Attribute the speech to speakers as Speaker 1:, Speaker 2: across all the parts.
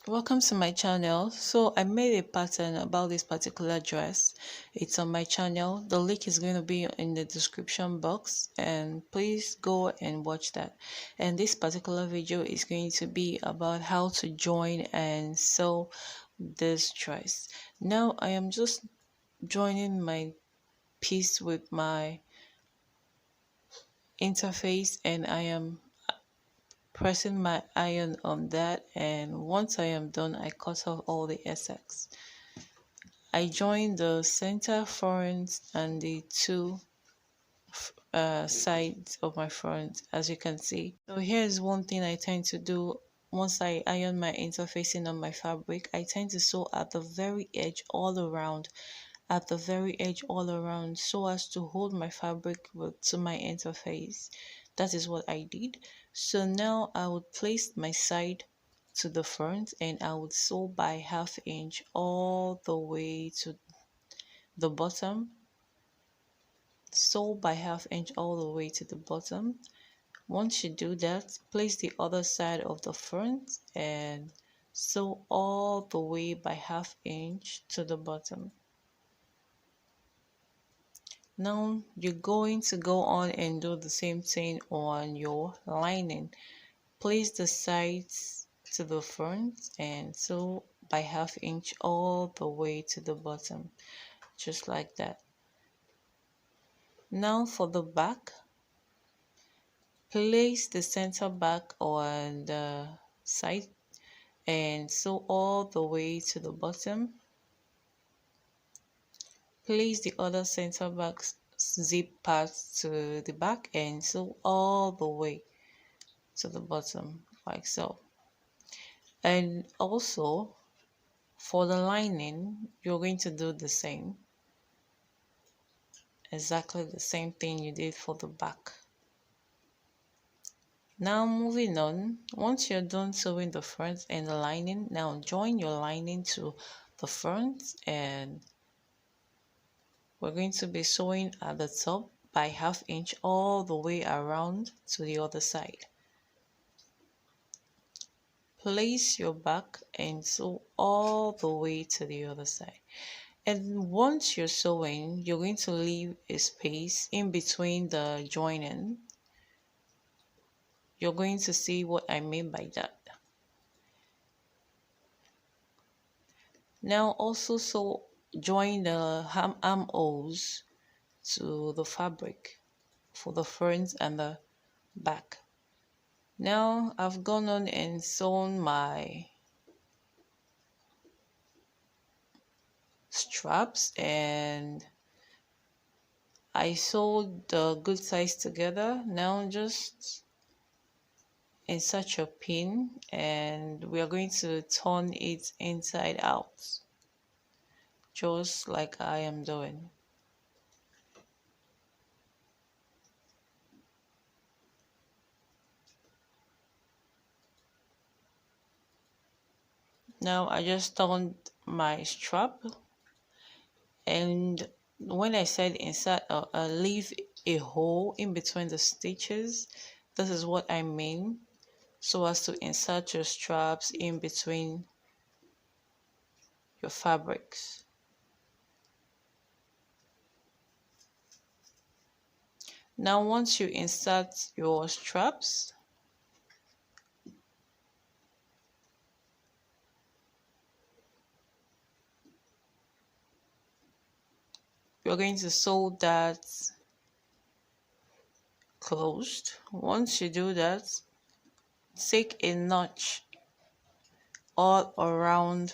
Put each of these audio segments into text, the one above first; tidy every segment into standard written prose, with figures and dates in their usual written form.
Speaker 1: Welcome to my channel. So I made a pattern about this particular dress. It's on my channel. The link is going to be in the description box, and please go and watch that. And this particular video is going to be about how to join and sew this dress. Now I am just joining my piece with my interface, and I am pressing my iron on that, and once I am done, I cut off all the excess. I join the center front and the two sides of my front, as you can see. So here's one thing I tend to do. Once I iron my interfacing on my fabric, I tend to sew at the very edge all around, so as to hold my fabric to my interface. That is what I did. So now I would place my side to the front, and I would sew by ½ inch all the way to the bottom. Sew by ½ inch all the way to the bottom. Once you do that, place the other side of the front and sew all the way by ½ inch to the bottom. Now you're going to go on and do the same thing on your lining. Place the sides to the front and sew by ½ inch all the way to the bottom, just like that. Now for the back, place the center back on the side and sew all the way to the bottom. Place the other center back zip part to the back and sew all the way to the bottom, like so. And also for the lining, you're going to do the same, exactly the same thing you did for the back. Now moving on, once you're done sewing the front and the lining, now join your lining to the front, and we're going to be sewing at the top by ½ inch all the way around to the other side. Place your back and sew all the way to the other side. And once you're sewing, you're going to leave a space in between the joining. You're going to see what I mean by that. Now also join the armholes to the fabric for the front and the back. Now I've gone on and sewn my straps, and I sewed the good sides together. Now just insert your pin, and we are going to turn it inside out, just like I am doing. Now I just turned my strap, and when I said insert, leave a hole in between the stitches, this is what I mean, so as to insert your straps in between your fabrics. Now once you insert your straps, you're going to sew that closed. Once you do that, take a notch all around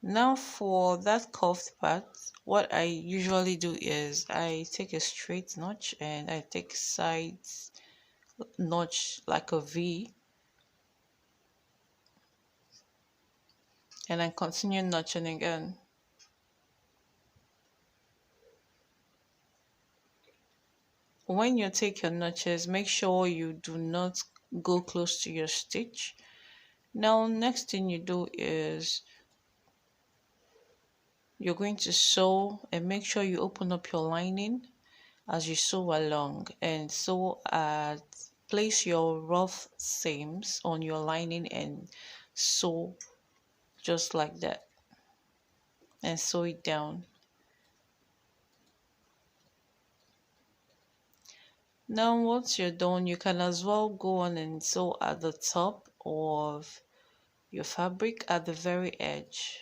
Speaker 1: Now for that curved part, what I usually do is I take a straight notch and I take sides notch like a V, and I continue notching again. When you take your notches, make sure you do not go close to your stitch. Now next thing you do is you're going to sew, and make sure you open up your lining as you sew along, and sew at place your rough seams on your lining and sew just like that, and sew it down. Now once you're done, you can as well go on and sew at the top of your fabric at the very edge.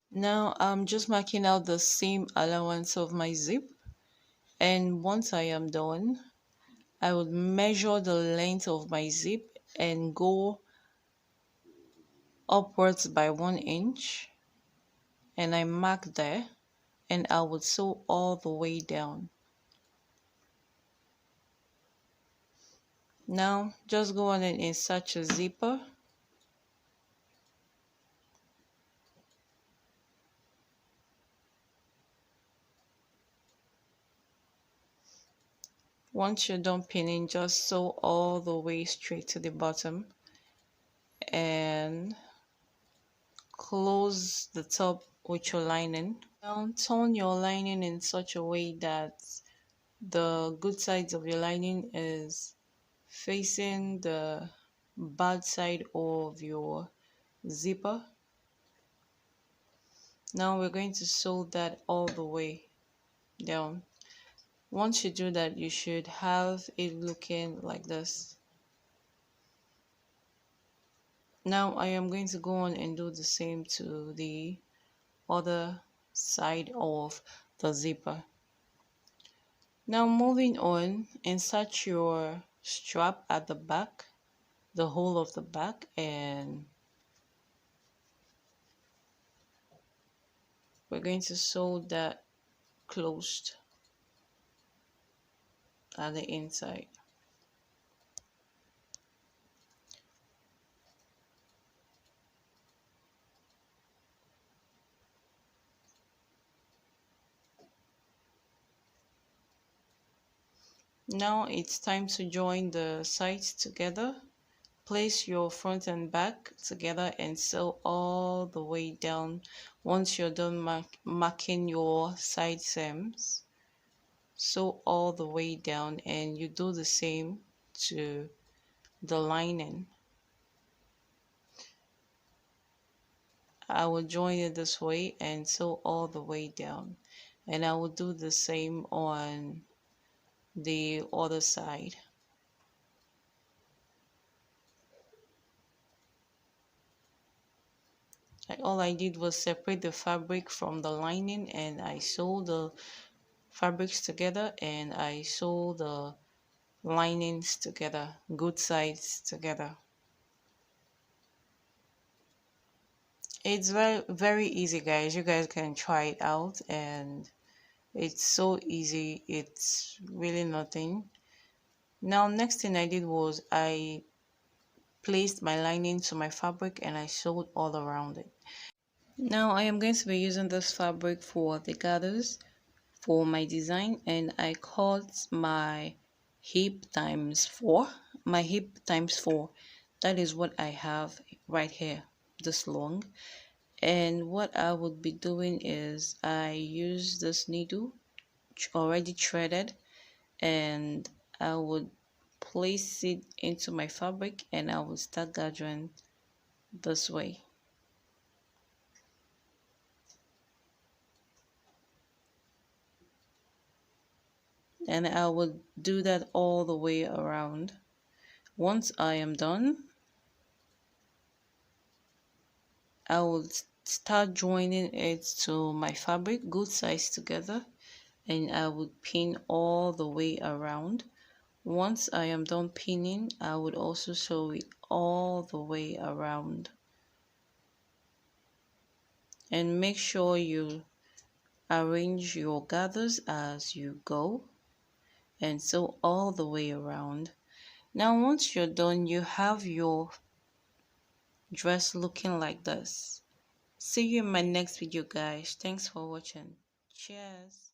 Speaker 1: Now I'm just marking out the seam allowance of my zip, and once I am done, I would measure the length of my zip and go upwards by 1 inch, and I mark there, and I would sew all the way down. Now just go on and insert your zipper. Once you're done pinning, just sew all the way straight to the bottom and close the top with your lining. Now turn your lining in such a way that the good sides of your lining is facing the bad side of your zipper. Now we're going to sew that all the way down. Once you do that, you should have it looking like this. Now I am going to go on and do the same to the other side of the zipper. Now moving on, insert your strap at the back, the whole of the back, and we're going to sew that closed at the inside. Now it's time to join the sides together. Place your front and back together and sew all the way down. Once you're done marking your side seams, sew all the way down, and you do the same to the lining. I will join it this way and sew all the way down, and I will do the same on the other side. All I did was separate the fabric from the lining, and I sewed the fabrics together, and I sew the linings together, good sides together. It's very easy, guys. You guys can try it out, and it's so easy. It's really nothing. Now next thing I did was I placed my lining to my fabric and I sewed all around it. Now I am going to be using this fabric for the gathers for my design, and I cut my hip times 4. My hip times 4, that is what I have right here, this long. And what I would be doing is I use this needle already threaded, and I would place it into my fabric and I would start gathering this way. And I would do that all the way around. Once I am done, I will start joining it to my fabric, good size together, and I would pin all the way around. Once I am done pinning, I would also sew it all the way around. And make sure you arrange your gathers as you go and sew all the way around. Now once you're done, you have your dress looking like this. See you in my next video, guys. Thanks for watching. Cheers.